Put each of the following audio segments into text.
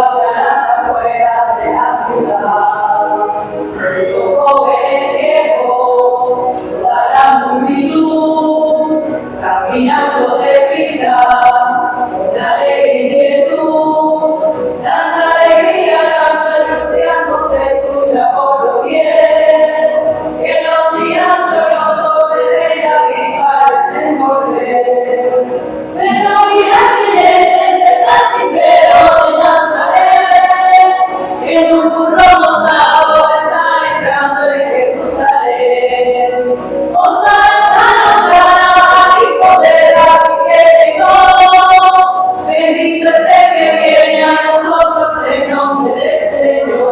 hacia las afueras de la ciudad. Los jóvenes viejos, toda la multitud, caminando deprisa, con alegre inquietud, tanta alegría, tanto entusiasmo se escucha por doquier, que los días gloriosos de David parecen volver. Fenomenales es el carpintero de Nazaret, que en un burro montado está entrando en Jerusalén. Hosana, hijo de David que llegó, bendito es el que viene a nosotros en nombre del Señor.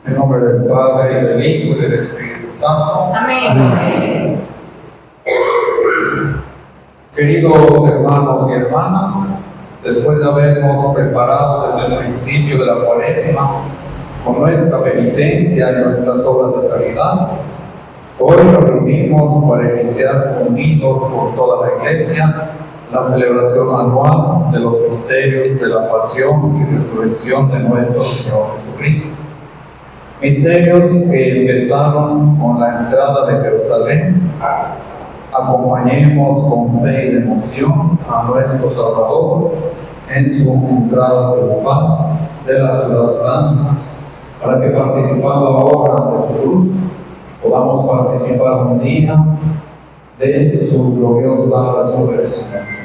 En nombre del Padre, y del Hijo, y del Espíritu Santo. Amén. Queridos hermanos y hermanas, después de habernos preparado desde el principio de la Cuaresma con nuestra penitencia y nuestras obras de caridad, hoy nos reunimos para iniciar unidos por toda la Iglesia la celebración anual de los misterios de la pasión y resurrección de nuestro Señor Jesucristo. Misterios que empezaron con la entrada de Jerusalén. Acompañemos con fe y devoción a nuestro Salvador en su entrada triunfal de la ciudad santa, para que participando ahora de su cruz, podamos participar un día de su gloriosa resurrección.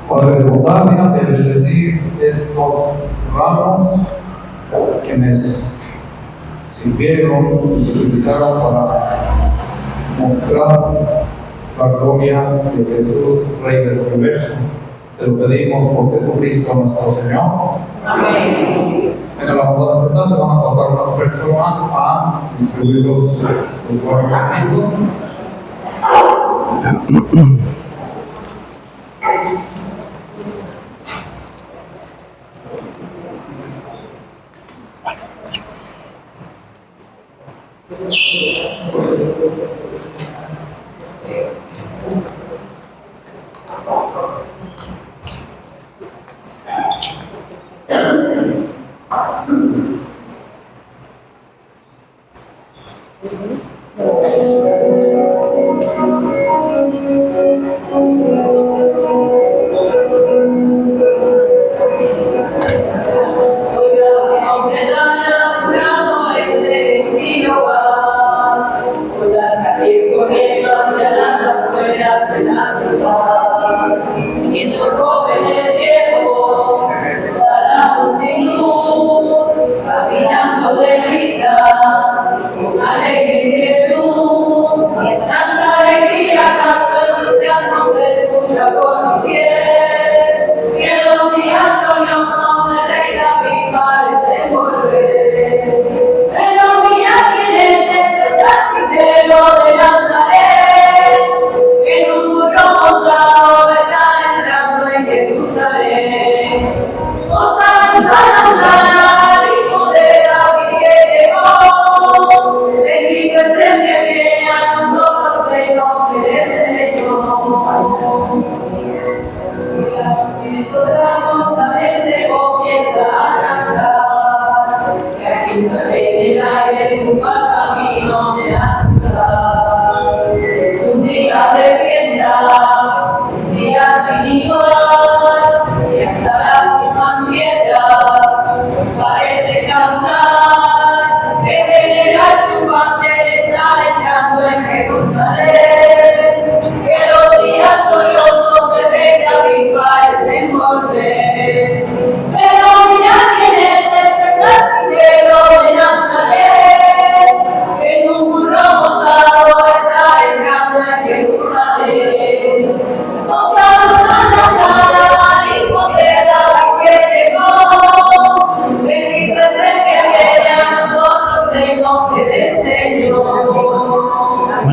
Por redundancia, es decir, estos ramos quienes sirvieron y se utilizaron para mostrar la gloria de Jesús, Rey del universo. Te lo pedimos por Jesucristo nuestro Señor. Amén. En la bondad de aceptar se van a pasar unas personas a distribuir los alimentos.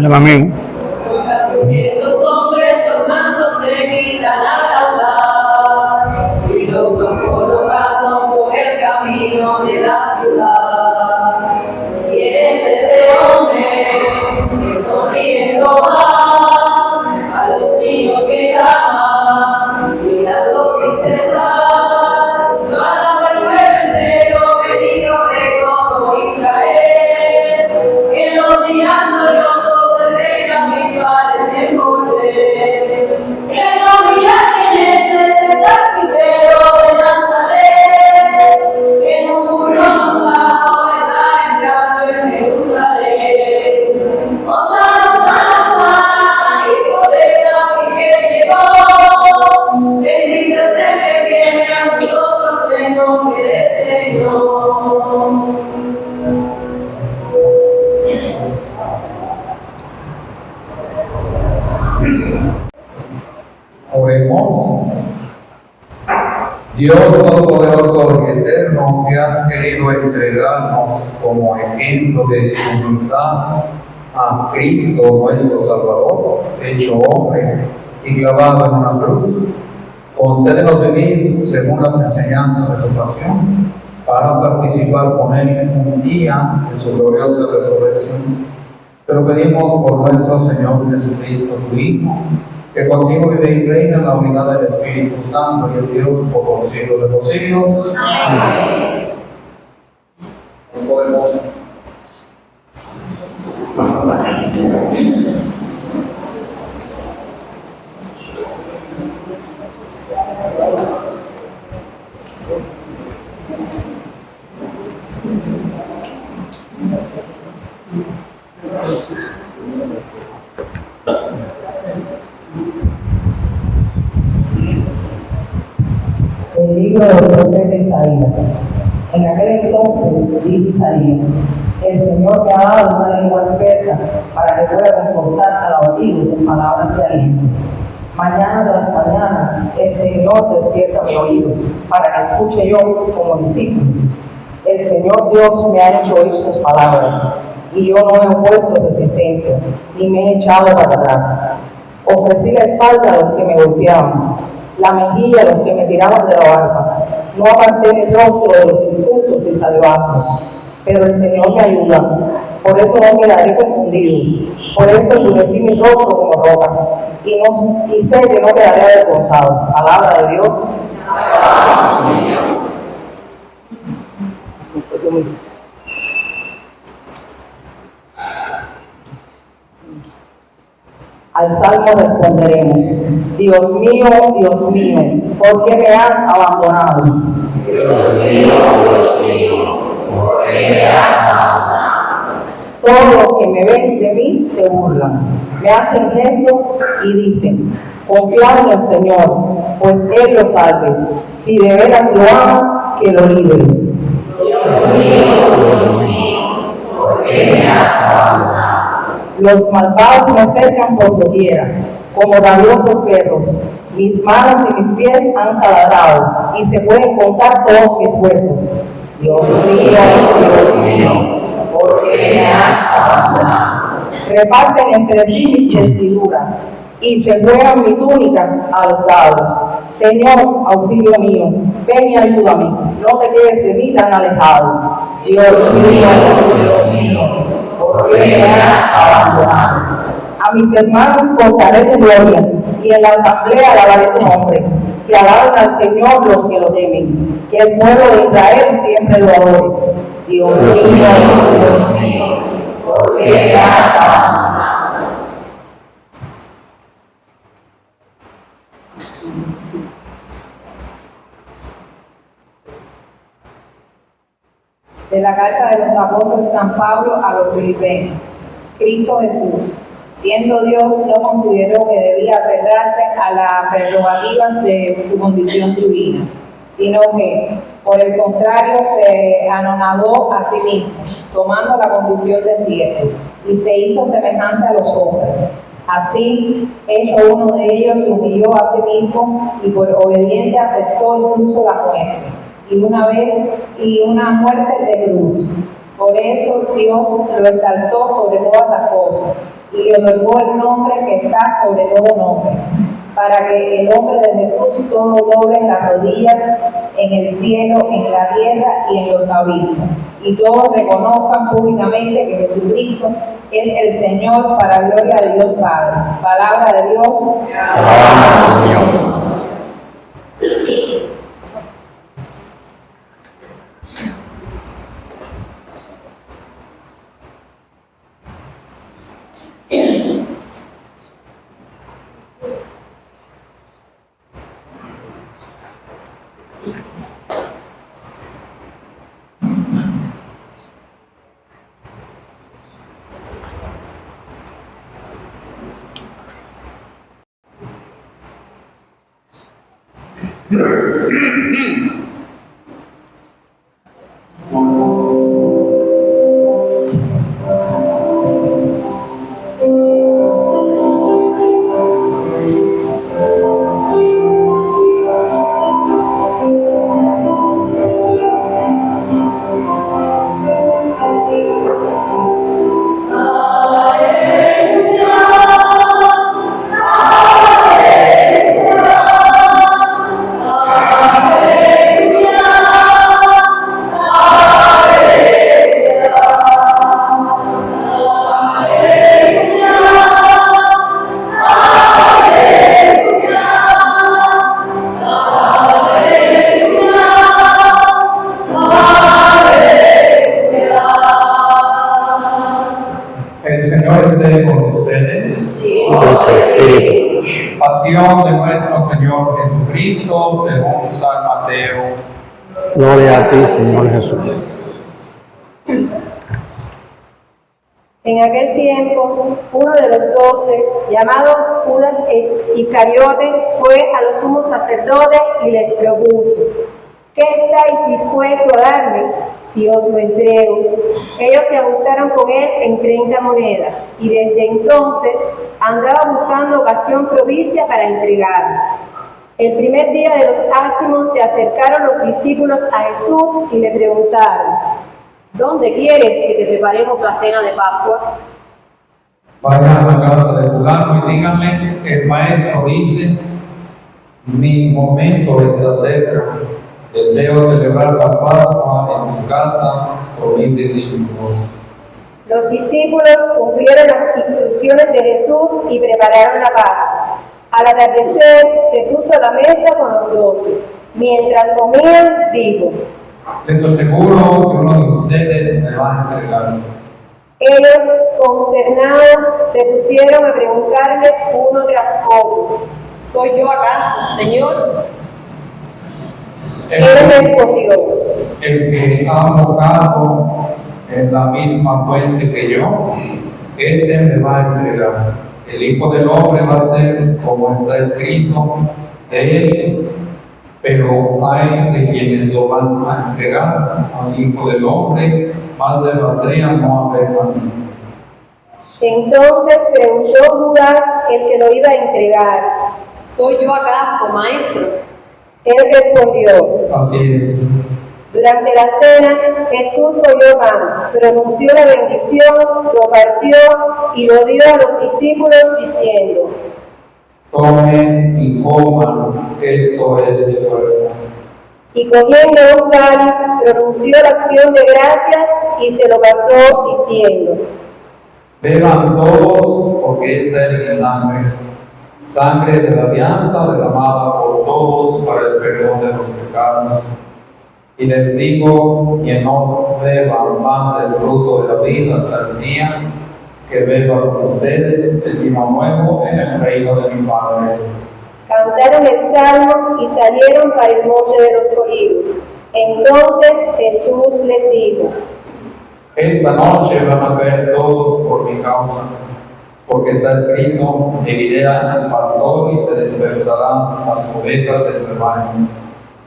Amén. Esos hombres tornando se quitan al hablar y los van colocando sobre el camino de la ciudad. Y es ese hombre que sonriendo va a los niños que ama, mirando sin cesar, no alaba el pueblo entero, venido de todo Israel, en los días gloriosos del rey David parece volver. Que no mira quién es ese carpintero de Nazaret, que en un mundo mudado está entrando en Jerusalén. Hosana, Hosana, Hosana, hijo de David que llegó. Bendito es el que viene a nosotros en nombre del Señor. Oremos. Dios Todopoderoso y Eterno, que has querido entregarnos como ejemplo de tu voluntad a Cristo nuestro Salvador, hecho hombre y clavado en una cruz, concédenos vivir según las enseñanzas de su pasión, para participar con Él un día de su gloriosa resurrección. Te lo pedimos por nuestro Señor Jesucristo, tu Hijo, que contigo vive y reina en la unidad del Espíritu Santo y es Dios por los siglos de los siglos. Amén. No podemos. El libro del profeta Isaías. En aquel entonces dijo Isaías: el Señor me ha dado una lengua experta para que pueda confortar al abatido con palabras de aliento. Mañana tras mañana el Señor despierta mi oído para que escuche yo como discípulo. El Señor Dios me ha hecho oír sus palabras y yo no he opuesto resistencia ni me he echado para atrás. Ofrecí la espalda a los que me golpeaban, la mejilla a los que me tiraban de la barba. No aparté mi rostro de los insultos y salvazos. Pero el Señor me ayuda, por eso no quedaré confundido. Por eso endurecí mi rostro como roca, y sé que no quedaré avergonzado. Palabra de Dios. Al salmo responderemos: Dios mío, ¿por qué me has abandonado? Dios mío, ¿por qué me has abandonado? Todos los que me ven de mí se burlan, me hacen gesto y dicen: confiad en el Señor, pues Él lo salve. Si de veras lo ama, que lo libre. Dios mío, ¿por qué me has abandonado? Los malvados me cercan por doquiera, como rabiosos perros. Mis manos y mis pies han caladrado, y se pueden contar todos mis huesos. Dios mío, ¿por qué me has abandonado? reparten entre sí mis vestiduras, y se juegan mi túnica a los lados. Señor, auxilio mío, ven y ayúdame, no te quedes de mí tan alejado. Dios mío, ¿por qué me has abandonado? a mis hermanos contaré tu gloria, y en la asamblea alabaré tu nombre. Que alaben al Señor los que lo temen, que el pueblo de Israel siempre lo adore. Dios mío, ¿por qué me has abandonado? De la carta de los apóstoles San Pablo a los Filipenses. Cristo Jesús, siendo Dios, no consideró que debía aferrarse a las prerrogativas de su condición divina, sino que, por el contrario, se anonadó a sí mismo, tomando la condición de siervo, y se hizo semejante a los hombres. Así, hecho uno de ellos, se humilló a sí mismo y por obediencia aceptó incluso la muerte, y una muerte de cruz. Por eso Dios lo exaltó sobre todas las cosas y le otorgó el nombre que está sobre todo nombre, para que el nombre de Jesús todo doble las rodillas en el cielo, en la tierra y en los abismos, y todos reconozcan públicamente que Jesucristo es el Señor, para gloria de Dios Padre. Palabra de Dios. El Señor esté con ustedes. Pasión de nuestro Señor Jesucristo según San Mateo. Gloria a ti, Señor Jesús. En aquel tiempo, uno de los 12, llamado Judas Iscariote, fue a los sumos sacerdotes y les propuso: ¿qué estáis dispuestos a darme si os lo entrego? Ellos se ajustaron con él en 30 monedas, y desde entonces andaba buscando ocasión propicia para entregarlo. El primer día de los ácimos se acercaron los discípulos a Jesús y le preguntaron: ¿dónde quieres que te preparemos la cena de Pascua? Vayan a la casa de fulano y díganle: el maestro dice, mi momento está cerca. Deseo celebrar la Pascua en tu casa con mis discípulos. Los discípulos cumplieron las instrucciones de Jesús y prepararon la Pascua. Al atardecer se puso a la mesa con los 12. Mientras comían, dijo: Les aseguro que uno de ustedes me va a entregar. Ellos, consternados, se pusieron a preguntarle uno tras otro: ¿Soy yo acaso, Señor? Él respondió: El que ha mojado en la misma fuente que yo, ese me va a entregar. El Hijo del Hombre va a ser como está escrito de él, pero hay de quienes lo van a entregar al Hijo del Hombre, más de valdría no haber nacido. Entonces preguntó Judas, el que lo iba a entregar: ¿Soy yo acaso, Maestro? Él respondió. Así es. Durante la cena, Jesús cogió pan, pronunció la bendición, lo partió y lo dio a los discípulos diciendo: Tomen y coman, esto es mi cuerpo. Y cogiendo un cáliz, pronunció la acción de gracias y se lo pasó diciendo: Beban todos, porque esta es mi sangre, sangre de la alianza derramada por todos para el perdón de los pecados. Y les digo, quien no beba más del fruto de la vida hasta el día que beba con ustedes el vino nuevo en el reino de mi Padre. Cantaron el salmo y salieron para el monte de los olivos. Entonces Jesús les dijo: Esta noche van a caer todos por mi causa, porque está escrito, heriré al pastor y se dispersarán las ovejas del rebaño.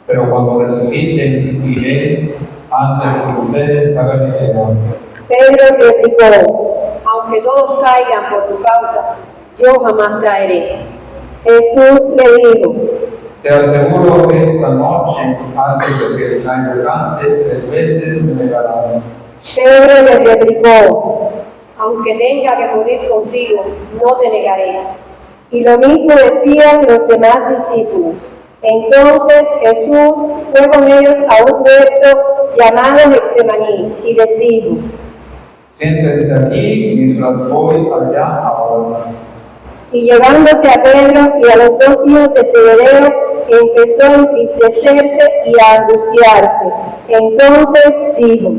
Pero cuando resuciten, iré antes que ustedes hagan idea. Pedro replicó: Aunque todos caigan por tu causa, yo jamás caeré. Jesús le dijo: Te aseguro que esta noche, antes de que el gallo cante, 3 veces me negarás. Pedro le replicó: aunque tenga que morir contigo, no te negaré. Y lo mismo decían los demás discípulos. Entonces Jesús fue con ellos a un huerto llamado Getsemaní y les dijo: Siéntense aquí mientras voy allá ahora. Y llevándose a Pedro y a los dos hijos de Zebedeo, empezó a entristecerse y a angustiarse. Entonces dijo: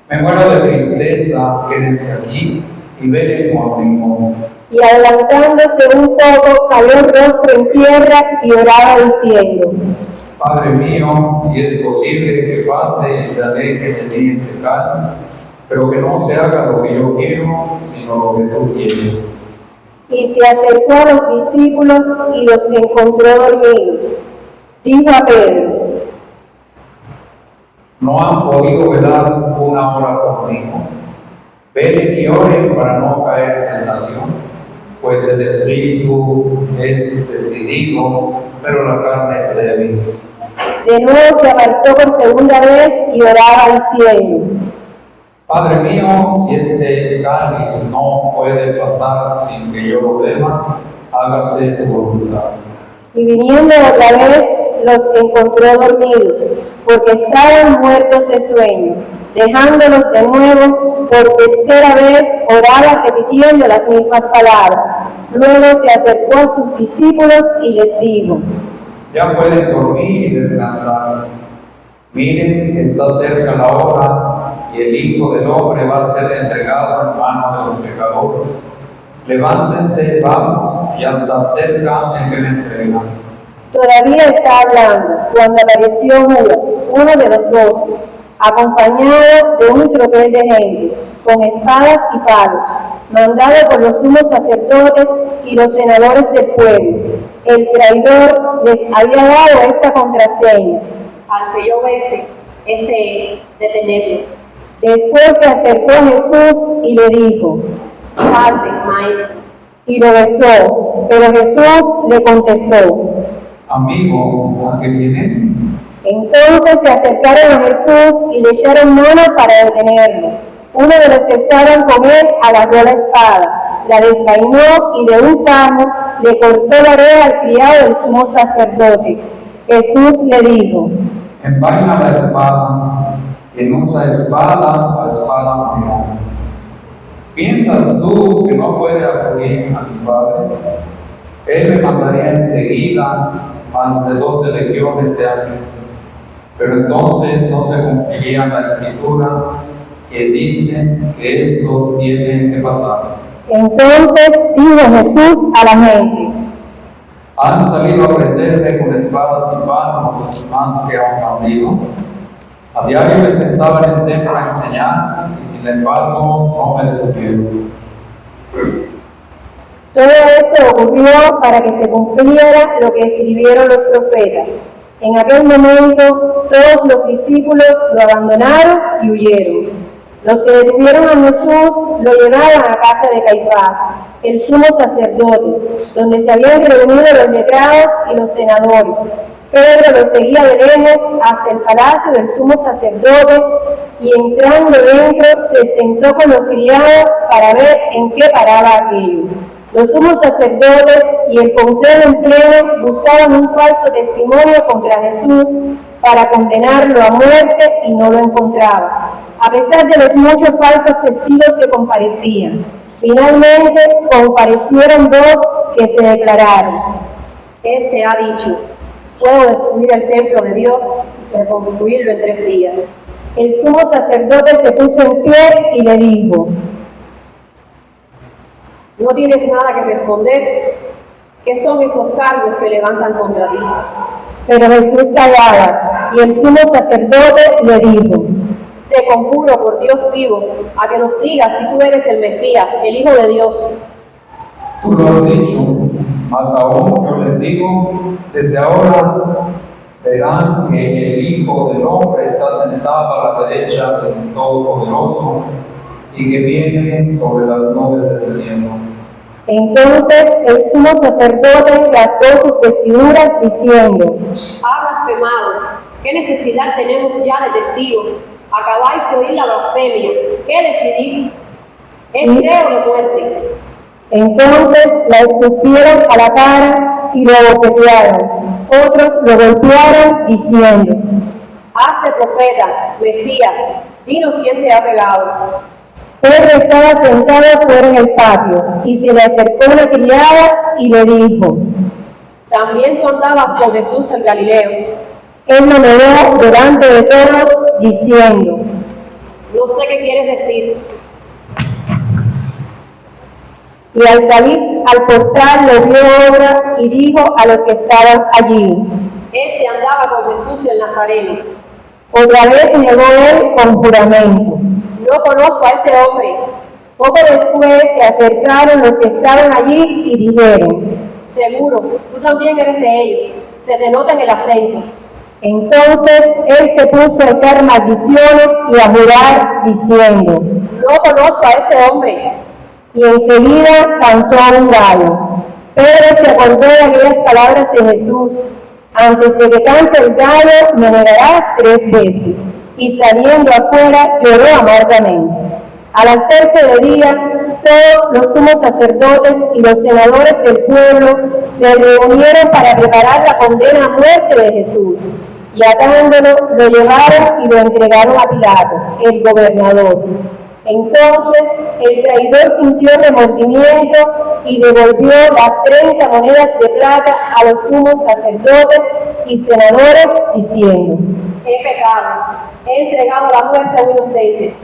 Me muero de tristeza, quédense aquí y velen conmigo. Y adelantándose un poco, cayó el rostro en tierra y oraba diciendo: Padre mío, si es posible que pase y se aleje de mí este cáliz, pero que no se haga lo que yo quiero, sino lo que tú quieres. Y se acercó a los discípulos y los encontró dormidos. Dijo a Pedro: No han podido velar una hora conmigo. Velen y oren para no caer en tentación, pues el espíritu es decidido, pero la carne es débil. De nuevo se apartó por segunda vez y oraba diciendo: Padre mío, si este cáliz no puede pasar sin que yo lo beba, hágase tu voluntad. Y viniendo otra vez, los encontró dormidos, porque estaban muertos de sueño. Dejándolos de nuevo, por tercera vez oraba repitiendo las mismas palabras. Luego se acercó a sus discípulos y les dijo: Ya pueden dormir y descansar. Miren, está cerca la hora y el Hijo del Hombre va a ser entregado en manos de los pecadores. Levántense, vamos, ya está cerca el que me entrega. Todavía está hablando cuando apareció Judas, uno de los 12, acompañado de un tropel de gente, con espadas y palos, mandado por los sumos sacerdotes y los senadores del pueblo. El traidor les había dado esta contraseña: al que yo bese, ese es, detenerlo. Después se acercó a Jesús y le dijo: Salve, maestro. Y lo besó, pero Jesús le contestó: Amigo, ¿a qué vienes? Entonces se acercaron a Jesús y le echaron mano para detenerlo. Uno de los que estaban con él agarró la espada, la desvainó y de un cabo le cortó la oreja al criado del sumo sacerdote. Jesús le dijo: Envaina la espada, quien usa espada, la espada morirá. ¿Piensas tú que no puede acudir a mi Padre? Él me mandaría enseguida más de 12 legiones de ángeles. Pero entonces no se cumpliría la escritura que dice que esto tiene que pasar. Entonces dijo Jesús a la gente: Han salido a prenderme con espadas y palos más que a un bandido. A diario me sentaba en el templo a enseñar y sin embargo no me detuvieron. Todo esto ocurrió para que se cumpliera lo que escribieron los profetas. En aquel momento todos los discípulos lo abandonaron y huyeron. Los que detuvieron a Jesús lo llevaron a casa de Caifás, el sumo sacerdote, donde se habían reunido los letrados y los senadores. Pedro lo seguía de lejos hasta el palacio del sumo sacerdote y entrando dentro se sentó con los criados para ver en qué paraba aquello. Los sumos sacerdotes y el consejo en pleno buscaban un falso testimonio contra Jesús para condenarlo a muerte y no lo encontraban, a pesar de los muchos falsos testigos que comparecían. Finalmente comparecieron 2 que se declararon: Este ha dicho: puedo destruir el templo de Dios y reconstruirlo en 3 días. El sumo sacerdote se puso en pie y le dijo: ¿No tienes nada que responder? ¿Qué son estos cargos que levantan contra ti? Pero Jesús callaba, y el sumo sacerdote le dijo: Te conjuro por Dios vivo a que nos digas si tú eres el Mesías, el Hijo de Dios. Tú lo has dicho, más aún yo les digo, desde ahora verán que el Hijo del Hombre está sentado a la derecha del Todopoderoso y que viene sobre las nubes del cielo. Entonces el sumo sacerdote rasgó sus vestiduras diciendo: Ha blasfemado. ¿Qué necesidad tenemos ya de testigos? Acabáis de oír la blasfemia. ¿Qué decidís? Es reo de muerte. Entonces la escupieron a la cara y lo bofetearon. Otros lo golpearon diciendo: Hazte profeta, Mesías, dinos quién te ha pegado. Pedro estaba sentado fuera en el patio y se le acercó una criada y le dijo: También tú andabas con Jesús el Galileo. Él lo negó delante de todos diciendo: No sé qué quieres decir. Y al salir al portal lo dio obra y dijo a los que estaban allí. Este andaba con Jesús el Nazareno. Otra vez negó él con juramento. No conozco a ese hombre. Poco después se acercaron los que estaban allí y dijeron: Seguro, tú también eres de ellos. Se te nota en el acento. Entonces él se puso a echar maldiciones y a jurar diciendo: No conozco a ese hombre. Y enseguida cantó un gallo. Pedro se acordó de aquellas palabras de Jesús: antes de que cante el gallo me negarás 3 veces. Y saliendo afuera lloró amargamente. Al hacerse de día, todos los sumos sacerdotes y los senadores del pueblo se reunieron para preparar la condena a muerte de Jesús. Y atándolo, lo llevaron y lo entregaron a Pilato, el gobernador. Entonces el traidor sintió remordimiento y devolvió las 30 monedas de plata a los sumos sacerdotes y senadores, diciendo: He pecado. He entregado la muerte a un inocente.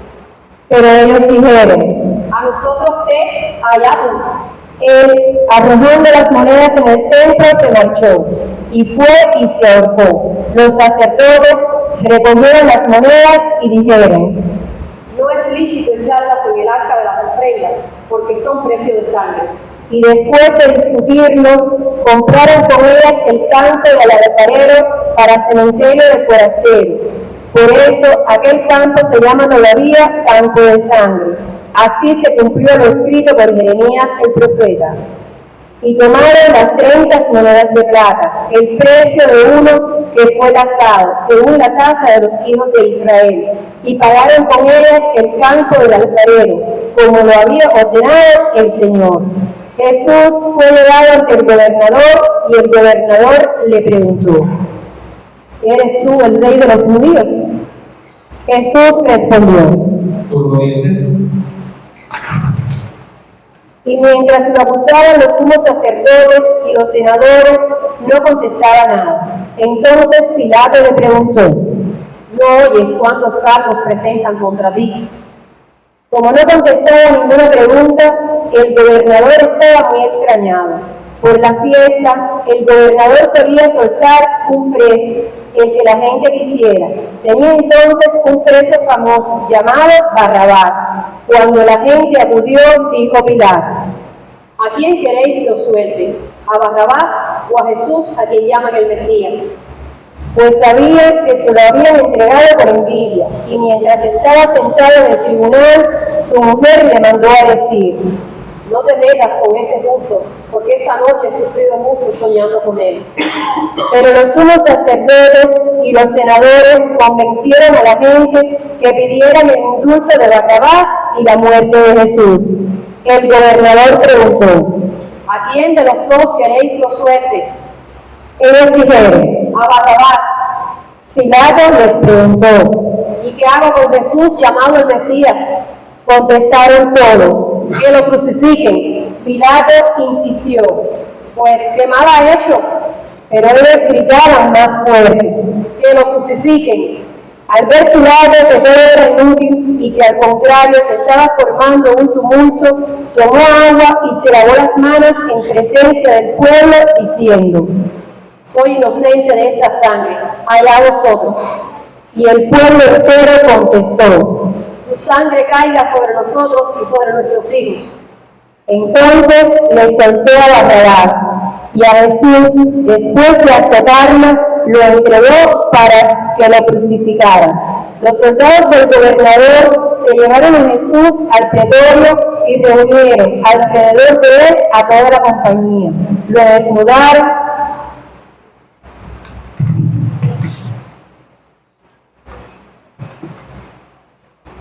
Pero ellos dijeron: A nosotros qué, allá tú. Él, arrojando las monedas en el templo, se marchó y fue y se ahorcó. Los sacerdotes recogieron las monedas y dijeron: No es lícito echarlas en el arca de las ofrendas, porque son precio de sangre. Y después de discutirlo, compraron con ellas el campo del alfarero para cementerio de forasteros. Por eso aquel campo se llama todavía campo de sangre. Así se cumplió lo escrito por Jeremías el profeta. Y tomaron las 30 monedas de plata, el precio de uno que fue tasado, según la tasa de los hijos de Israel, y pagaron con ellas el campo del alfarero, como lo había ordenado el Señor. Jesús fue llevado ante el gobernador, y el gobernador le preguntó: ¿Eres tú el rey de los judíos? Jesús respondió: ¿Tú lo dices? Y mientras lo acusaban los sumos sacerdotes y los senadores, no contestaba nada. Entonces Pilato le preguntó: ¿No oyes cuántos cargos presentan contra ti? Como no contestaba ninguna pregunta, el gobernador estaba muy extrañado. Por la fiesta, el gobernador solía soltar un preso, el que la gente quisiera. Tenía entonces un preso famoso llamado Barrabás. Cuando la gente acudió, dijo Pilato: ¿A quién queréis que os suelte? ¿A Barrabás o a Jesús, a quien llaman el Mesías? Pues sabía que se lo habían entregado por envidia, y mientras estaba sentado en el tribunal, su mujer le mandó a decir: No te metas con ese justo, porque esta noche he sufrido mucho soñando con él. Pero los sumos sacerdotes y los senadores convencieron a la gente que pidieran el indulto de Barrabás y la muerte de Jesús. El gobernador preguntó: ¿A quién de los dos queréis que os suelte? Ellos dijeron: A Barrabás. Pilato les preguntó: ¿Y qué hago con Jesús llamado el Mesías? Contestaron todos: Que lo crucifiquen. Pilato insistió, Pues, ¿qué mal ha hecho? pero ellos gritaron más fuerte. Que lo crucifiquen. Al ver Pilato que todo era inútil y que al contrario se estaba formando un tumulto, tomó agua y se lavó las manos en presencia del pueblo, diciendo: Soy inocente de esta sangre, allá vosotros. Y el pueblo entero contestó. Su sangre caiga sobre nosotros y sobre nuestros hijos. Entonces le soltó a Barrabás, y a Jesús, después de azotarlo, lo entregó para que lo crucificaran. Los soldados del gobernador se llevaron a Jesús al pretorio y reunieron alrededor de él a toda la compañía. Lo desnudaron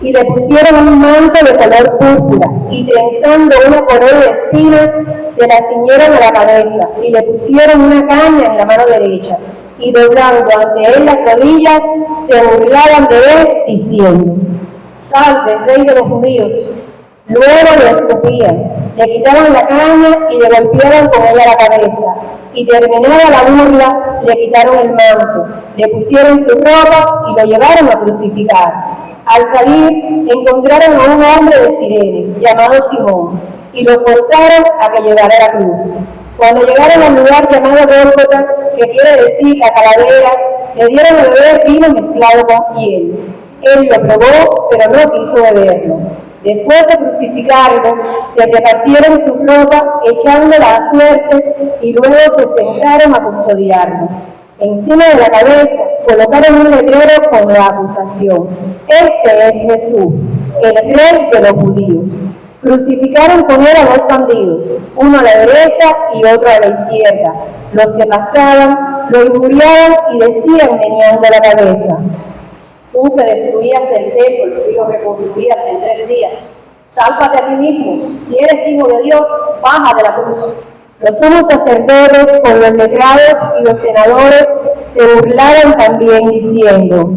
y le pusieron un manto de color púrpura, y trenzando una corona de espinas, se la ciñeron a la cabeza, y le pusieron una caña en la mano derecha, y doblando ante él las rodillas, se burlaban de él, diciendo: «Salve, Rey de los judíos». Luego le escupían, le quitaban la caña y le golpeaban con ella la cabeza, y terminada la burla, le quitaron el manto, le pusieron su ropa y lo llevaron a crucificar. Al salir, encontraron a un hombre de Cirene, llamado Simón, y lo forzaron a que llevara la cruz. Cuando llegaron al lugar llamado Gólgota, que quiere decir la calavera, le dieron a beber vino mezclado con hiel. Él lo probó, pero no quiso beberlo. Después de crucificarlo, se repartieron su ropa, echándola a suertes, y luego se sentaron a custodiarlo. Encima de la cabeza colocaron un letrero con la acusación: «Este es Jesús, el Rey de los judíos». Crucificaron con él a dos bandidos, uno a la derecha y otro a la izquierda. Los que pasaban lo injuriaban y decían meneando la cabeza: Tú que destruías el templo y lo reconstruías en 3 días, sálvate a ti mismo. Si eres hijo de Dios, baja de la cruz. Los sumos sacerdotes, con los letrados y los senadores, se burlaron también, diciendo: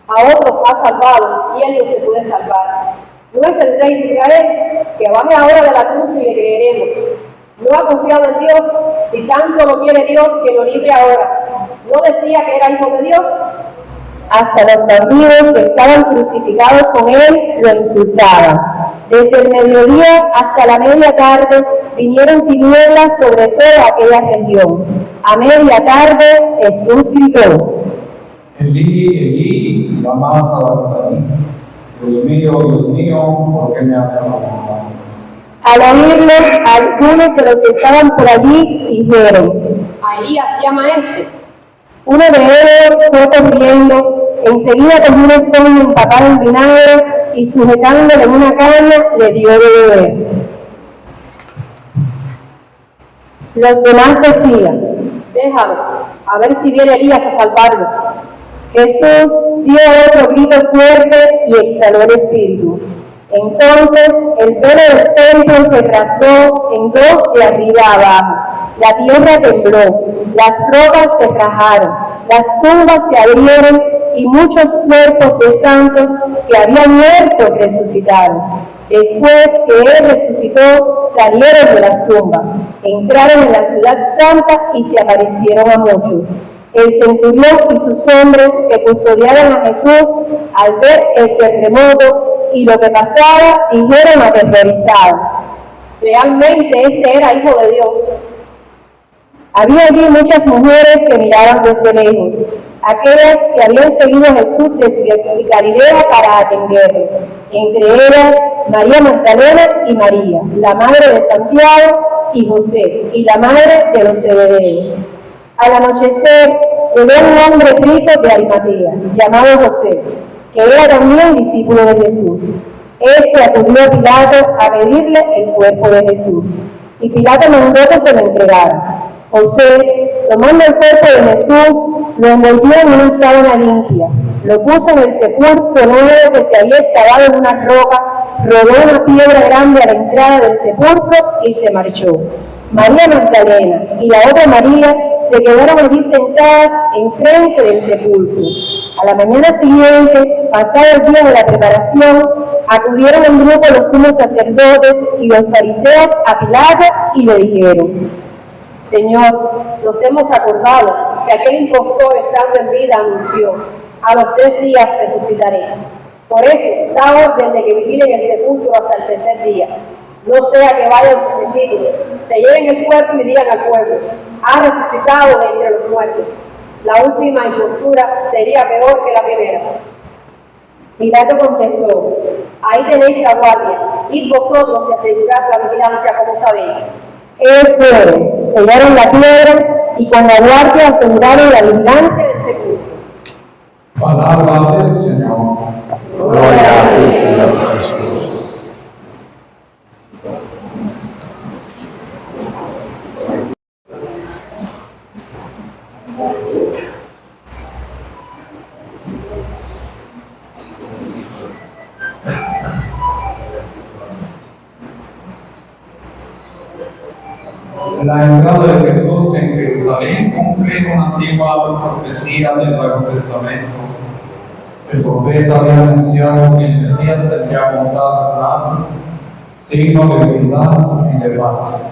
A otros ha salvado y él no se puede salvar. ¿No es el Rey de Israel? Que baje ahora de la cruz y le creeremos. ¿No ha confiado en Dios? Si tanto lo quiere Dios, que lo libre ahora. ¿No decía que era hijo de Dios? Hasta los bandidos que estaban crucificados con él lo insultaban. Desde el mediodía hasta la media tarde vinieron tinieblas sobre toda aquella región. A media tarde Jesús gritó: Elí, Elí, lama sabactani. Dios mío, ¿por qué me has abandonado? Al oírlo, algunos de los que estaban por allí dijeron: A Elías llama a este. Uno de ellos fue corriendo, enseguida cogió una esponja empapada en vinagre y sujetándole en una caña le dio de beber. Los demás decían: Déjalo, a ver si viene Elías a salvarlo. Jesús dio otro grito fuerte y exhaló el espíritu. Entonces el velo del templo se rasgó en dos de arriba a abajo. La tierra tembló, las rocas se rajaron, las tumbas se abrieron y muchos cuerpos de santos que habían muerto resucitaron. Después que él resucitó, salieron de las tumbas, entraron en la ciudad santa y se aparecieron a muchos. El centurión y sus hombres que custodiaban a Jesús, al ver el terremoto y lo que pasaba, dijeron aterrorizados: Realmente este era hijo de Dios. Había allí muchas mujeres que miraban desde lejos, aquellas que habían seguido a Jesús desde Galilea para atenderle. Entre ellas, María Magdalena y María, la madre de Santiago y José, y la madre de los Zebedeos. Al anochecer, llegó un hombre rico de Arimatea, llamado José, que era también discípulo de Jesús. Este acudió a Pilato a pedirle el cuerpo de Jesús, y Pilato mandó que se lo entregara. José, tomando el cuerpo de Jesús, lo envolvió en una sábana limpia, lo puso en el sepulcro nuevo que se había excavado en una roca, rodó una piedra grande a la entrada del sepulcro y se marchó. María Magdalena y la otra María se quedaron allí sentadas enfrente del sepulcro. A la mañana siguiente, pasado el día de la preparación, acudieron en grupo los sumos sacerdotes y los fariseos a Pilato y le dijeron: Señor, nos hemos acordado que aquel impostor estando en vida anunció: a los 3 días resucitaré. Por eso, da orden de que vigilen el sepulcro hasta el 3er día. No sea que vayan sus discípulos, se lleven el cuerpo y digan al pueblo: ha resucitado de entre los muertos. La última impostura sería peor que la primera. Pilato contestó: Ahí tenéis la guardia, id vosotros y asegurad la vigilancia como sabéis. Ellos fueron, sellaron la piedra y con la guardia aseguraron la vigilancia del sepulcro. Palabra del Señor. Gloria a ti, Señor Jesús. La entrada de Jesús en Jerusalén cumple una antigua profecía del Nuevo Testamento. El profeta había anunciado que el Mesías tendría montado atrás, signo de unidad y de paz.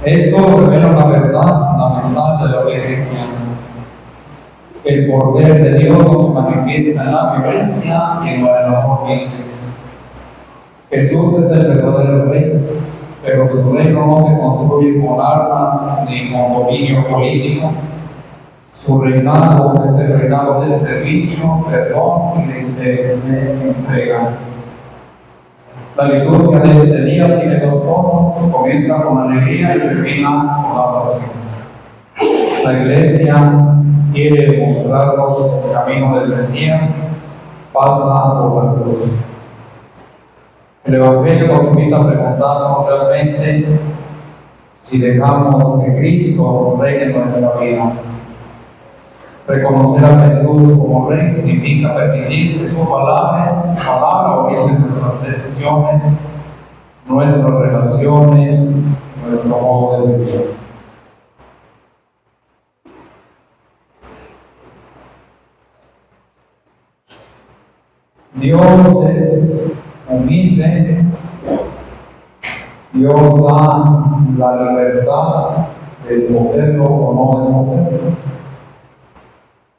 Esto revela una verdad fundamental de la fe cristiana. El poder de Dios no se manifiesta en la violencia y en el amor libre. Jesús es el verdadero rey, pero su reino no se construye con armas ni con dominio político. Su reinado es el reinado del servicio, perdón y de entrega. La liturgia de este día tiene dos tonos, comienza con alegría y termina con la pasión. La Iglesia quiere mostrarnos el camino del Mesías, pasa por la cruz. El Evangelio nos invita a preguntarnos realmente si dejamos que Cristo reine nuestra vida. Reconocer a Jesús como Rey significa permitir que su palabra oriente nuestras decisiones, nuestras relaciones, nuestro modo de vivir. Dios es humilde, Dios da la libertad de escogerlo o no escogerlo.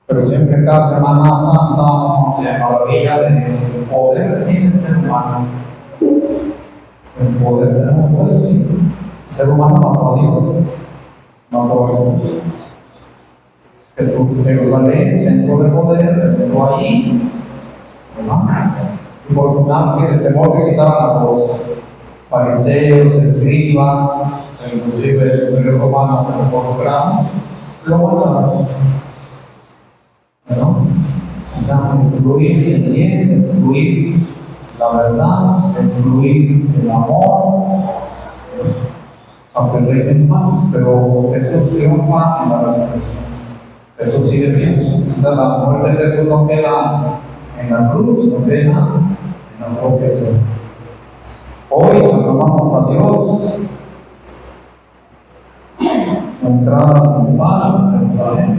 Pero siempre cada Semana Santa se maravilla del poder que tiene el ser humano. El poder de la mujer, sí. El ser humano mató a Dios, mató a Jesús. Jesús en Jerusalén, centro de poder, empezó allí. Y por tanto, el temor que quitaban a los fariseos, escribas, inclusive el Imperio Romano que lo involucraron, lo mataron. ¿No? Excluir el bien, excluir la verdad, excluir el amor, aunque el rey es malo, pero Jesús triunfa en la resurrección. Jesús sigue bien. La muerte de Jesús no queda en la cruz, no queda en la propia cruz. Hoy aclamamos a Dios, su entrada triunfal en Jerusalén.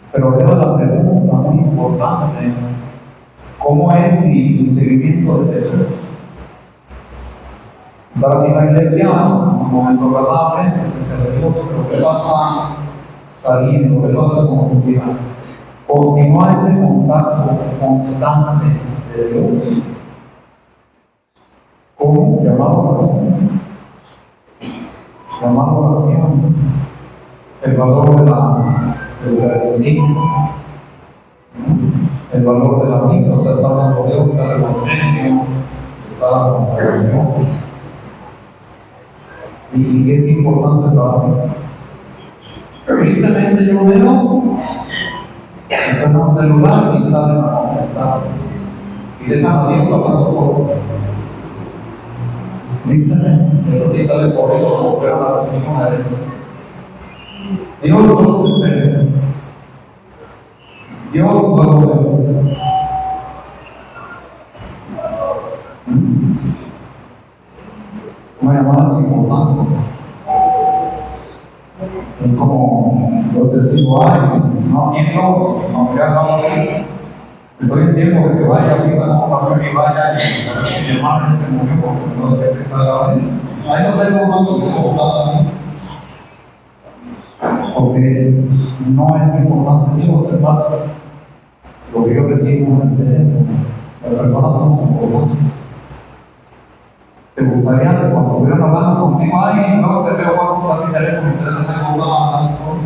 Pero veo la pregunta muy importante: ¿cómo es mi seguimiento de Jesús? Estar aquí en la iglesia, un momento agradable, presencia de Dios, pero ¿qué pasa saliendo? ¿Qué pasa con tu vida? Continúa ese contacto constante de Dios. ¿Cómo? Llamado oración. Llamado oración. El valor de la Eucaristía, el valor de la misa, o sea, está hablando de Dios, está el evangelio, está la consagración. Y es importante para mí. Tristemente yo veo que están en un celular y salen a contestar y dejan a Dios hablando solo. Tristemente, eso sí sale por ello como fuera la religión de Dios. Dios no te espera. Dios va a volver. Una llamada es importante. Es como los testigos hay, si no quiero, no me hagan aquí. Estoy en tiempo de que vaya, para que vaya y mi hermana se murió porque no sé qué está grabando. Ahí no tengo más que soportar. Porque no es importante, digo, se pasa. Lo que yo recibo en el teléfono, las personas son importantes. ¿Te gustaría que cuando estuvieran hablando contigo, ay, no te veo cuando usar mi teléfono y te hacen nada solo?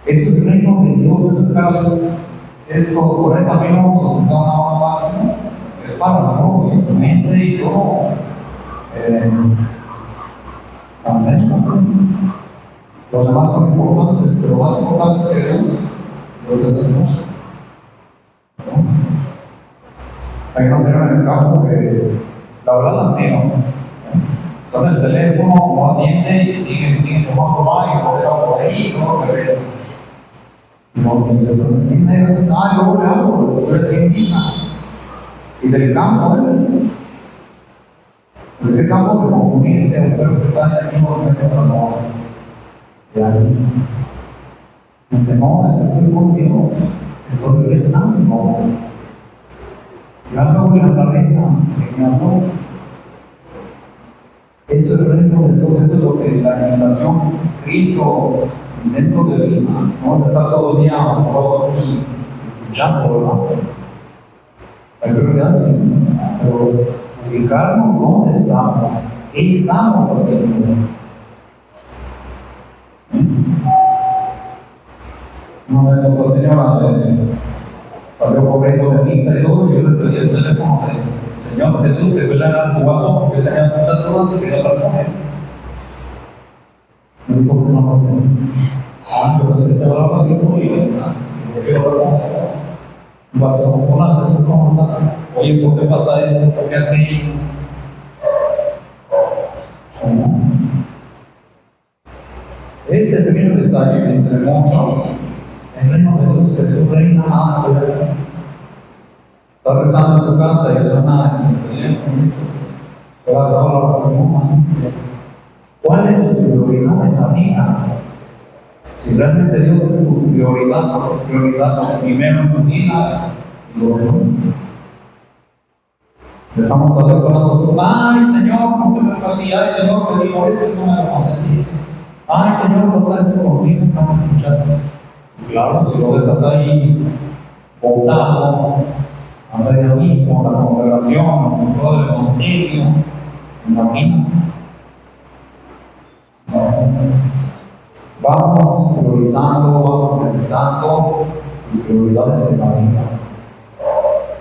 Eso es el reino de Dios, en este caso. Esto, 40 minutos, no nada más, es para Dios, y tu mente y todo. Los demás son importantes, pero más importantes que Dios, los de Dios. Hay una señora en el campo que la verdad la admiro. Son el teléfono, no atiende y siguen tomando más y por ahí, no regresa. No entiende, yo le hablo, pero es que empieza. Y del campo, del campo de confundirse, el pueblo que está en el mismo momento, no. Y ahí, dice, no, estoy con Dios, estoy regresando. Yo hablo de la pareja que me habló. Eso es el reino de Dios, eso es lo que la invitación Cristo, el centro de vida. No vamos a estar todo el día todo aquí escuchando, ¿verdad? Hay prioridad, sí, pero ubicarnos dónde estamos, qué estamos haciendo. Una vez otra señora salió corriendo de misa y todo, y yo le pedí el teléfono del Señor Jesús, que él era su vaso porque tenía muchas dudas y quería hablar con él. Me dijo que no. Yo pensé que te hablaba de Dios y yo hablar con él. Hola, Jesús, ¿cómo estás? Oye, ¿por qué pasa esto? ¿Por qué aquí? Ese es el primer detalle entre muchos. El reino de Dios es su reina más. Estás rezando en tu casa y suena en el teléfono. Te va a dar la oración. ¿Cuál es tu prioridad en la vida? Si realmente Dios es tu prioridad primero en tu vida y lo demás. Dejamos a Dios con nosotros. Ay, Señor, ¿por qué me fue así? Ay, Señor, te digo eso y no me lo concediste. Ay, Señor, ¿por qué estás conmigo? No me escuchaste. Claro, si lo dejas ahí, botado, a medio mismo, la consagración, todo el concilio, imagínate. Vamos priorizando, vamos meditando tus prioridades en la vida.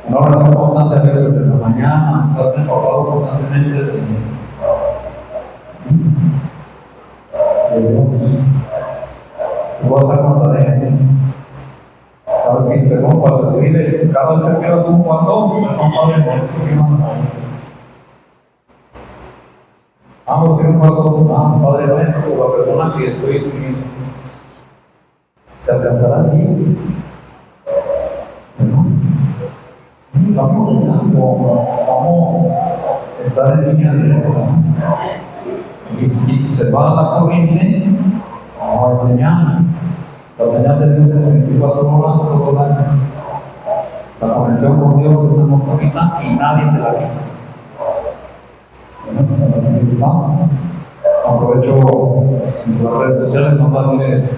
Una oración constante a veces en la mañana, estar empapado constantemente de Dios. Voy a estar con tarea. Cada vez que interrumpas, escribes, cada vez que escribas un WhatsApp, son padres nuestros que mandan. Vamos a hacer un WhatsApp, Padre Nuestro, la persona que estoy escribiendo. ¿Te alcanzará bien? ¿No? Sí, vamos pensando, vamos a estar en línea directa. Y se va la corriente, vamos a enseñar. La señal de Dios es 24 horas todo el año. La conexión con Dios es en nuestra vida y nadie te la quita. Aprovecho las redes sociales para darles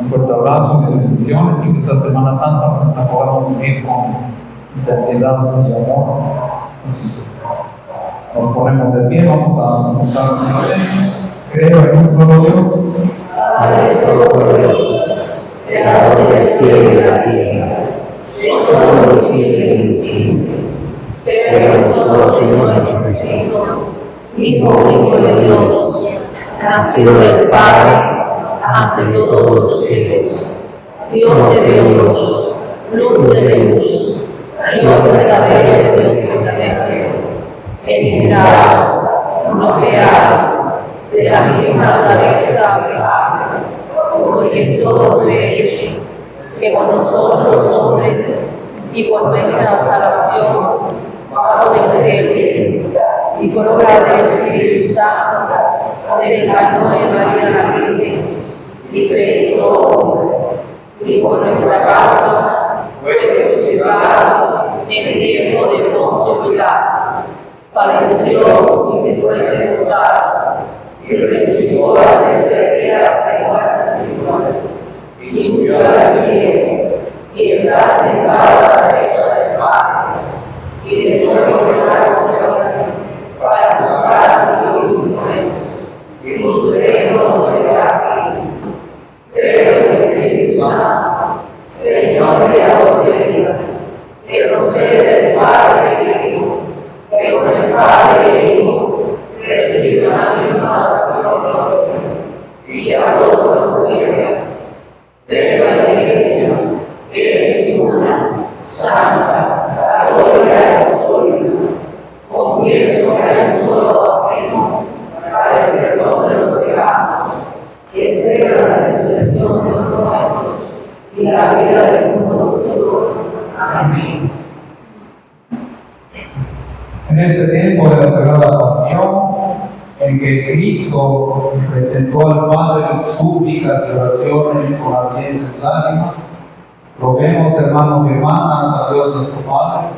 un fuerte abrazo, mis bendiciones y que esta Semana Santa la podamos vivir con intensidad y amor. Nos ponemos de pie, vamos a usar una vez. Creo en un solo Dios, Padre Todopoderoso, Creador del cielo y de la tierra, de todo lo visible e invisible. Creo en un solo Señor Jesucristo, Hijo único de Dios, nacido del Padre, antes de todos los siglos, Dios de Dios, luz de luz, Dios verdadero de Dios verdadero, engendrado, no creado, de la misma naturaleza del Padre, por quien todo fue hecho, que con nosotros los hombres y por nuestra salvación bajo del cielo y por obra del Espíritu Santo se encarnó en María la Virgen y se hizo hombre, y por nuestra causa fue resucitado en el tiempo de Poncio Pilato, padeció y fue sepultado y resucitó al tercer día según las Escrituras y subió al cielo y está sentado a la derecha del Padre y dejó de gobernar para buscar a los instrumentos y su reino de la vida. Creo en el Espíritu Santo, Señor creador de vida, que procede del Padre y del Hijo, que con el Padre y el Hijo recibe una misma oración gloriosa y que a todos los días. Creo en la Iglesia, que es una, santa, católica y apostólica. Confieso que hay un solo bautismo para el perdón de los pecados, que espera la resurrección de los muertos y la vida del mundo futuro. Amén. este tiempo de la Sagrada Pasión, en que Cristo presentó al Padre súplicas y oraciones con ardientes lágrimas, roguemos, hermanos y hermanas, a Dios nuestro Padre,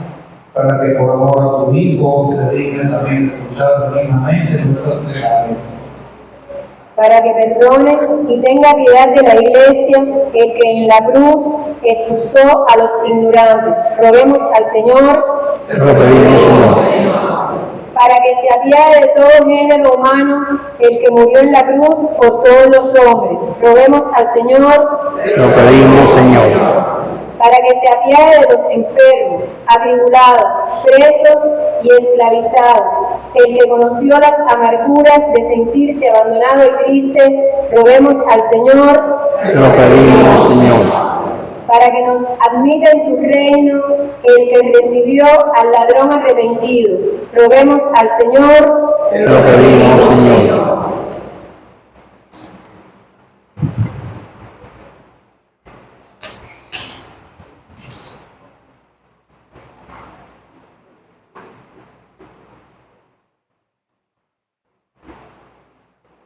para que por amor a su Hijo se digne también escuchar dignamente nuestras plegarias. Para que perdone y tenga piedad de la Iglesia, el que en la cruz expulsó a los ignorantes. Roguemos al Señor. Te lo pedimos, Señor. Para que se apiade de todo género humano, el que murió en la cruz por todos los hombres. Roguemos al Señor. Te lo pedimos, Señor. Para que se apiade de los enfermos, atribulados, presos y esclavizados, el que conoció las amarguras de sentirse abandonado y triste, roguemos al Señor. Te lo pedimos, Señor. Para que nos admita en su reino el que recibió al ladrón arrepentido, roguemos al Señor. Te lo pedimos, Señor.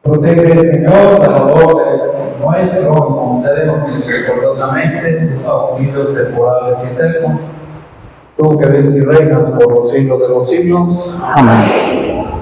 Protege, Señor, Salvador nuestro, y concédenos misericordiosamente tus auxilios temporales y eternos. Tú que vives y reinas por los siglos de los siglos. Amén.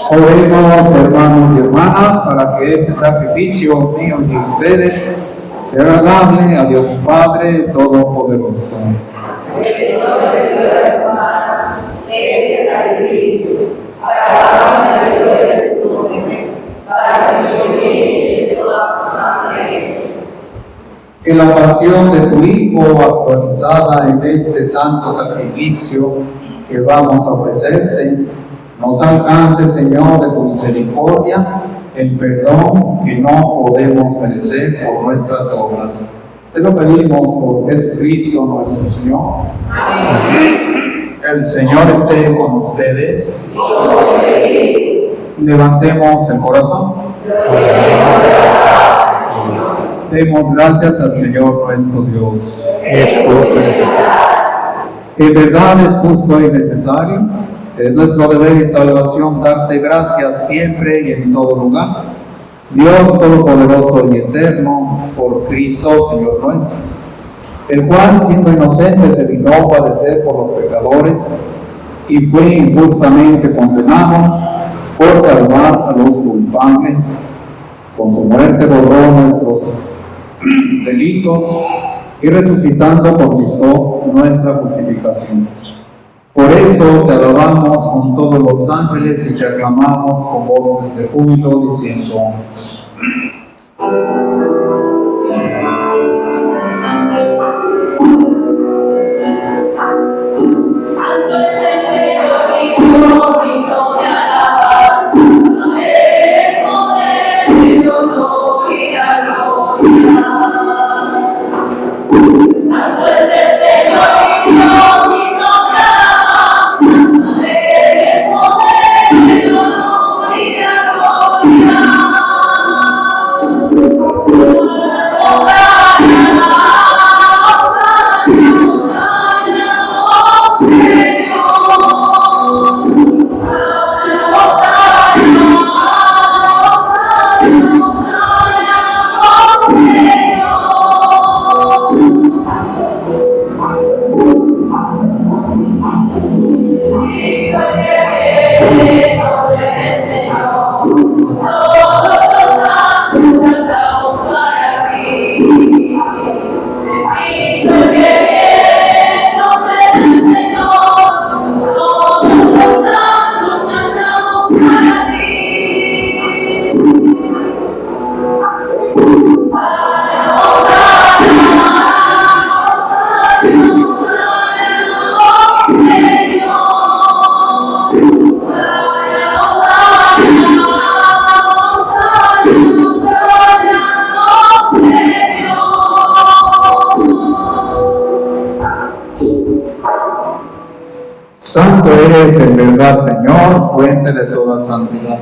Oremos, hermanos y hermanas, para que este sacrificio mío y de ustedes sea agradable a Dios Padre Todopoderoso. El Señor recibe de tus manos este sacrificio para la honra y gloria de su nombre, para nuestro bien y de todas sus ángeles. Que la pasión de tu Hijo, actualizada en este santo sacrificio que vamos a ofrecerte, nos alcance, Señor, de tu misericordia, el perdón que no podemos merecer por nuestras obras. Te lo pedimos por Jesucristo nuestro Señor. Amén. El Señor esté con ustedes. Levantemos el corazón. Demos gracias al Señor nuestro Dios. Es justo y necesario. En verdad es justo y necesario. Es nuestro deber y salvación darte gracias siempre y en todo lugar. Dios Todopoderoso y Eterno, por Cristo, Señor nuestro, el cual, siendo inocente, se dignó a padecer por los pecadores y fue injustamente condenado por salvar a los culpables. Con su muerte borró nuestros delitos y resucitando conquistó nuestra justificación. Por eso te alabamos con todos los ángeles y te aclamamos con voces de júbilo diciendo: Santo es el Señor, mi Dios, digno de alabanza, el poder, el honor y la gloria. Santo es el Señor, mi Dios, digno de alabanza, el poder, el honor y la gloria. Santo eres en verdad, Señor, fuente de toda santidad.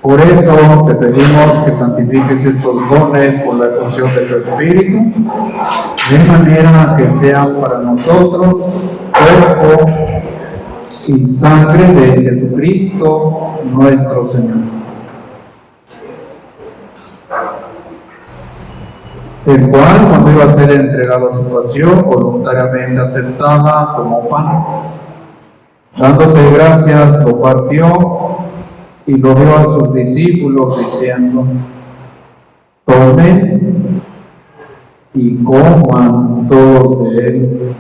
Por eso te pedimos que santifiques estos dones con la efusión de tu Espíritu, de manera que sean para nosotros cuerpo y sangre de Jesucristo nuestro Señor. El cual, cuando iba a ser entregado a su pasión, voluntariamente aceptada, tomó pan. Dándote gracias, lo partió y lo dio a sus discípulos, diciendo: tomen y coman todos de él,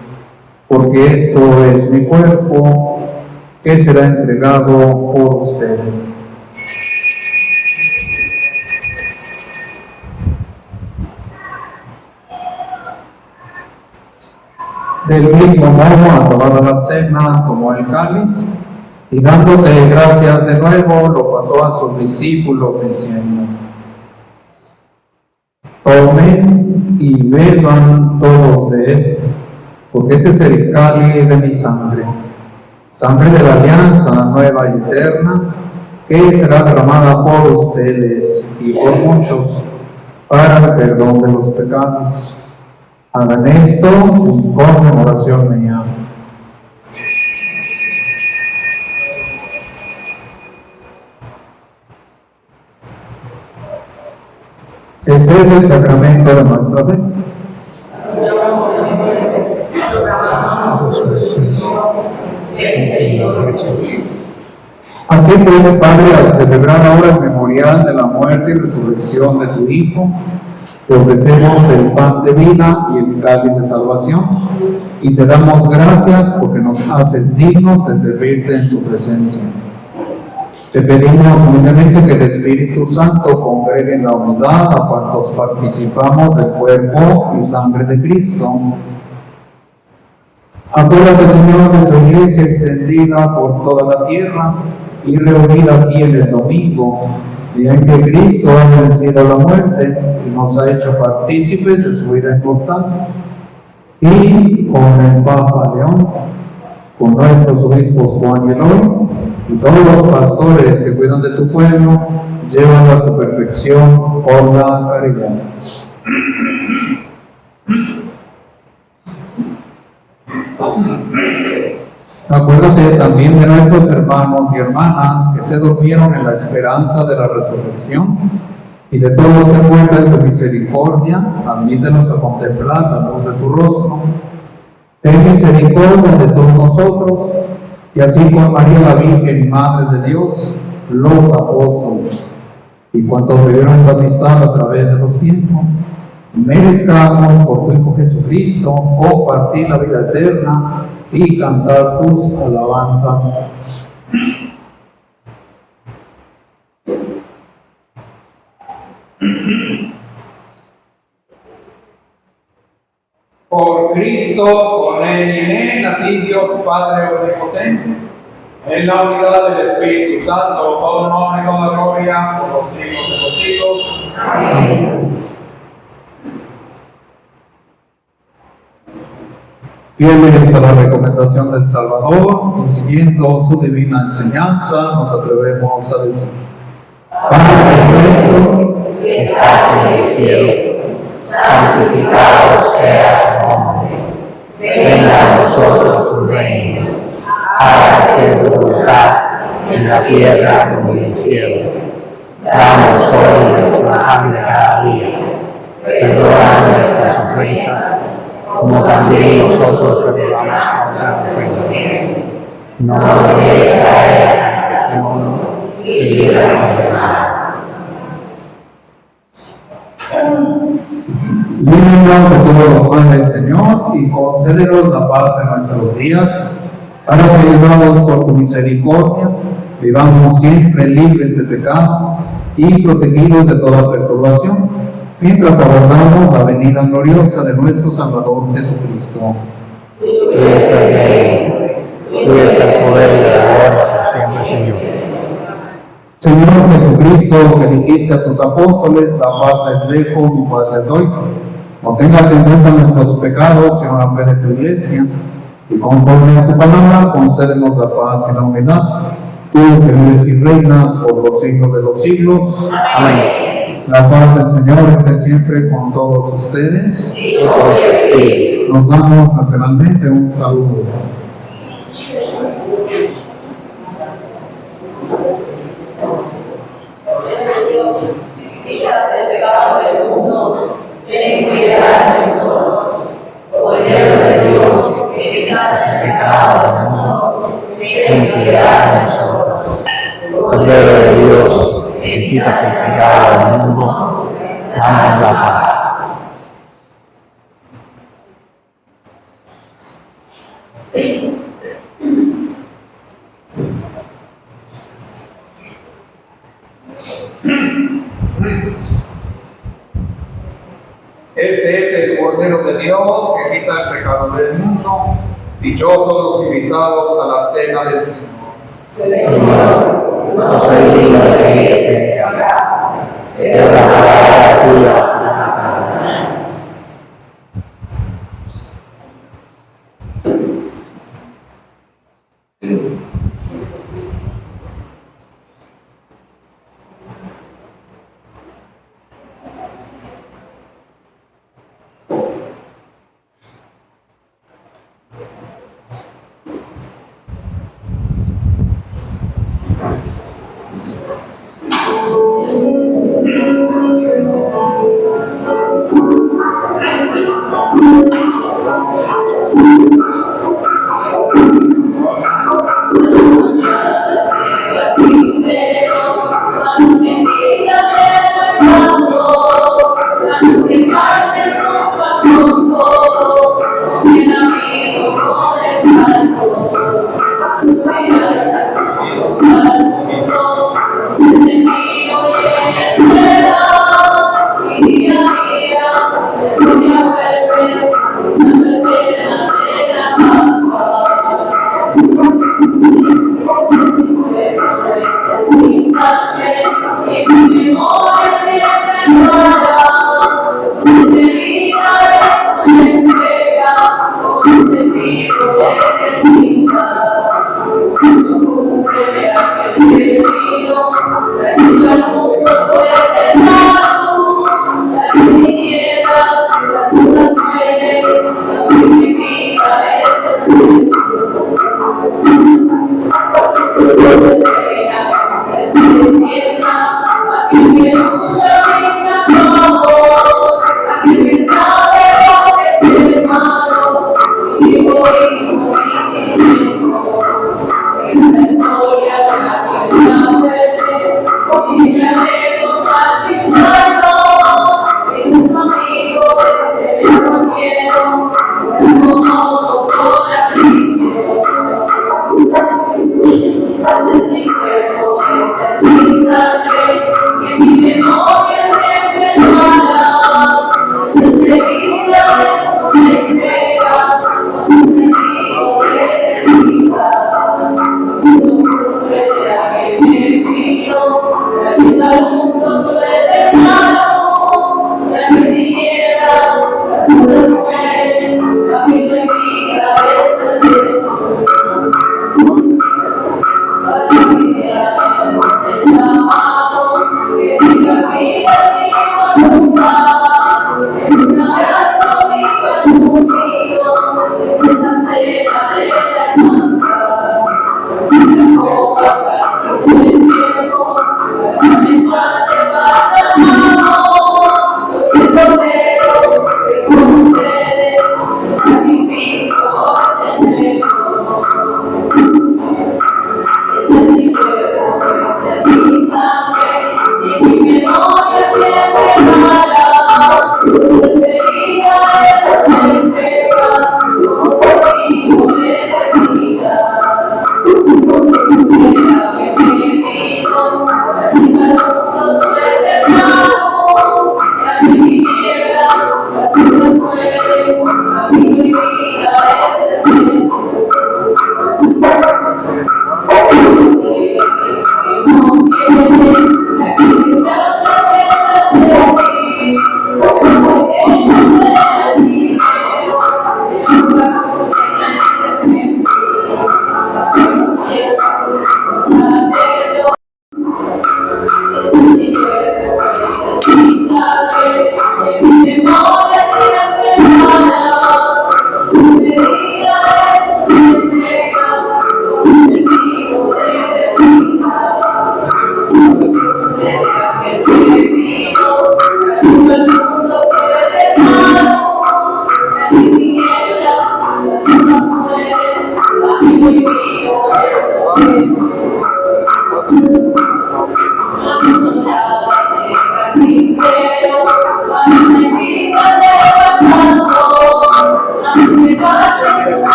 porque esto es mi cuerpo, que será entregado por ustedes. Del mismo modo, acabada la cena, tomó el cáliz y dándote gracias de nuevo, lo pasó a sus discípulos diciendo: tomen y beban todos de él, porque ese es el cáliz de mi sangre, sangre de la alianza nueva y eterna, que será derramada por ustedes y por muchos para el perdón de los pecados. Hagan esto en conmemoración mía. Este es el sacramento de nuestra fe. Así pues, Padre, al celebrar ahora el memorial de la muerte y resurrección de tu Hijo, te ofrecemos el pan de vida y el cáliz de salvación, y te damos gracias porque nos haces dignos de servirte en tu presencia. Te pedimos humildemente que el Espíritu Santo congregue en la unidad a cuantos participamos del cuerpo y sangre de Cristo. Acuérdate, Señor, de tu iglesia extendida por toda la tierra y reunida aquí en el domingo, día en que Cristo ha vencido la muerte y nos ha hecho partícipes de su vida inmortal. Y con el Papa León, con nuestros obispos Juan y Eloy, y todos los pastores que cuidan de tu pueblo, llévalo a su perfección por la caridad. Acuérdate también de nuestros hermanos y hermanas que se durmieron en la esperanza de la resurrección, y de todos los que mueran en tu misericordia, admítenos a contemplar la luz de tu rostro. Ten misericordia de todos nosotros, y así con María la Virgen, Madre de Dios, los apóstoles, y cuantos vivieron tu amistad a través de los tiempos, merezcamos por tu Hijo Jesucristo compartir la vida eterna y cantar tus alabanzas. Por Cristo, con Él y en Él, a ti Dios Padre Omnipotente, en la unidad del Espíritu Santo, todo honor y toda gloria por los siglos de los siglos. Amén. Fieles a la recomendación del Salvador y siguiendo su divina enseñanza, nos atrevemos a decir: Padre nuestro que estás en el cielo, santificado sea tu nombre. Venga a nosotros tu reino. Hágase tu voluntad en la tierra como en el cielo. Danos hoy nuestro pan de cada día. Perdona nuestras ofensas, como también nosotros perdonamos a nuestros ofensores. No nos dejes caer en la tentación y líbranos del mal. Líbranos de todos los males, Señor, y concédenos la paz en nuestros días, para que, ayudados por tu misericordia, vivamos siempre libres de pecado y protegidos de toda perturbación, mientras aguardamos la venida gloriosa de nuestro Salvador Jesucristo. Tuyo es el reino, tuyo es el poder y la gloria por siempre, Señor. Señor Jesucristo, que dijiste a tus apóstoles: la paz les dejo, mi paz les doy. No tengas en cuenta nuestros pecados, sino la fe de tu iglesia, y conforme a tu palabra, concédenos la paz y la unidad. Tú que vives y reinas por los siglos de los siglos. Amén. La paz del Señor esté siempre con todos ustedes. Nos damos fraternalmente un saludo. Quitas el pecado del mundo, ten piedad de nosotros. Cordero de Dios, que quitas el pecado del mundo, ten piedad de nosotros. Cordero de Dios, que quitas el pecado del mundo, danos la paz. Este es el Cordero de Dios que quita el pecado del mundo. Dichosos los invitados a la cena del Señor. Señor, no soy digno de que entres en mi casa, pero la palabra tuya bastará. Yeah. Pero,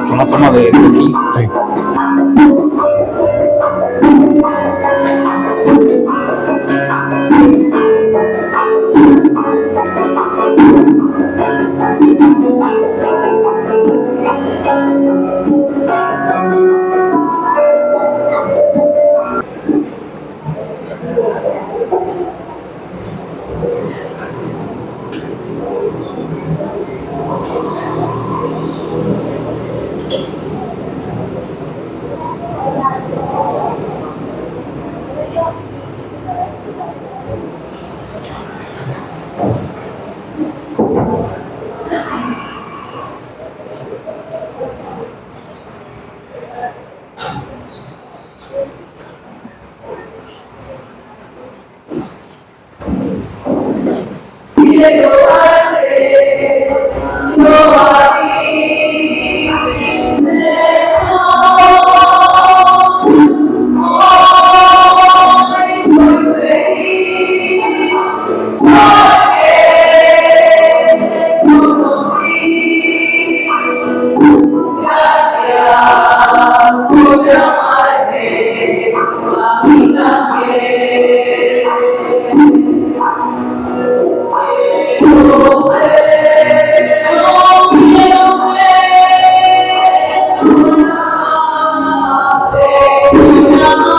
Es una toma de aquí. Sí. Y de rogarte, no a ti, Señor. Hoy soy feliz, porque te conocí. Gracias por llamarme amiga fiel. No sé, no quiero ser una señora.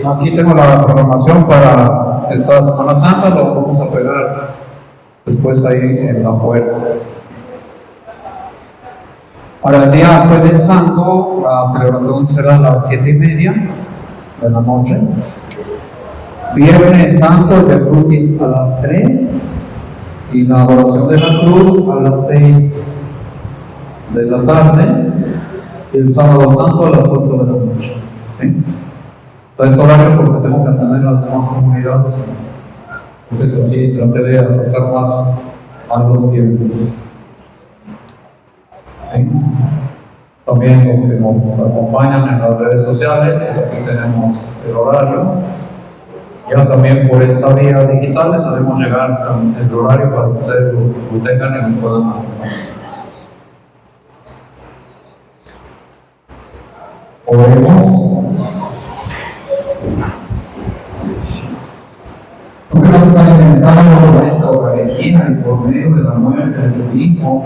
Aquí tengo la programación para esta Semana Santa, lo vamos a pegar después ahí en la puerta. Para el día Jueves Santo, la celebración será a las 7:30 de la noche. Viernes Santo, el de Crucis a las 3 y la adoración de la cruz a las 6 de la tarde y el Sábado Santo a las 8 de la noche. ¿Sí? Entonces, horario porque tengo que atender a las demás comunidades. Entonces, así traté de ajustar más a los tiempos. ¿Sí? También los que nos acompañan en las redes sociales, pues aquí tenemos el horario. Ya también por esta vía digital les haremos llegar el horario para que ustedes lo tengan y nos puedan acompañar. Oremos. Tú que nos estás inventando por esta Eucaristía y por medio de la muerte de tu Hijo,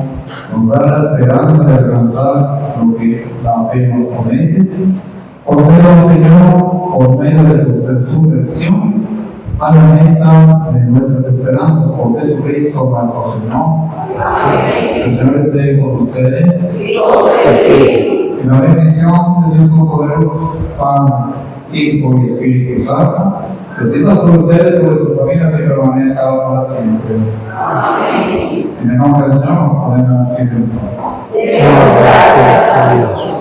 nos da la esperanza de alcanzar lo que la fe nos promete. Concédenos, Señor, por medio de tu resurrección, a la meta de nuestras esperanzas por Jesucristo nuestro Señor. El Señor esté con ustedes. Y la bendición de Dios Todopoderoso, Padre, Hijo y Espíritu Santo, descienda sobre ustedes, sobre sus familias y permanezca para siempre. Amén. En el nombre del Señor nos podemos decir. Gracias a Dios.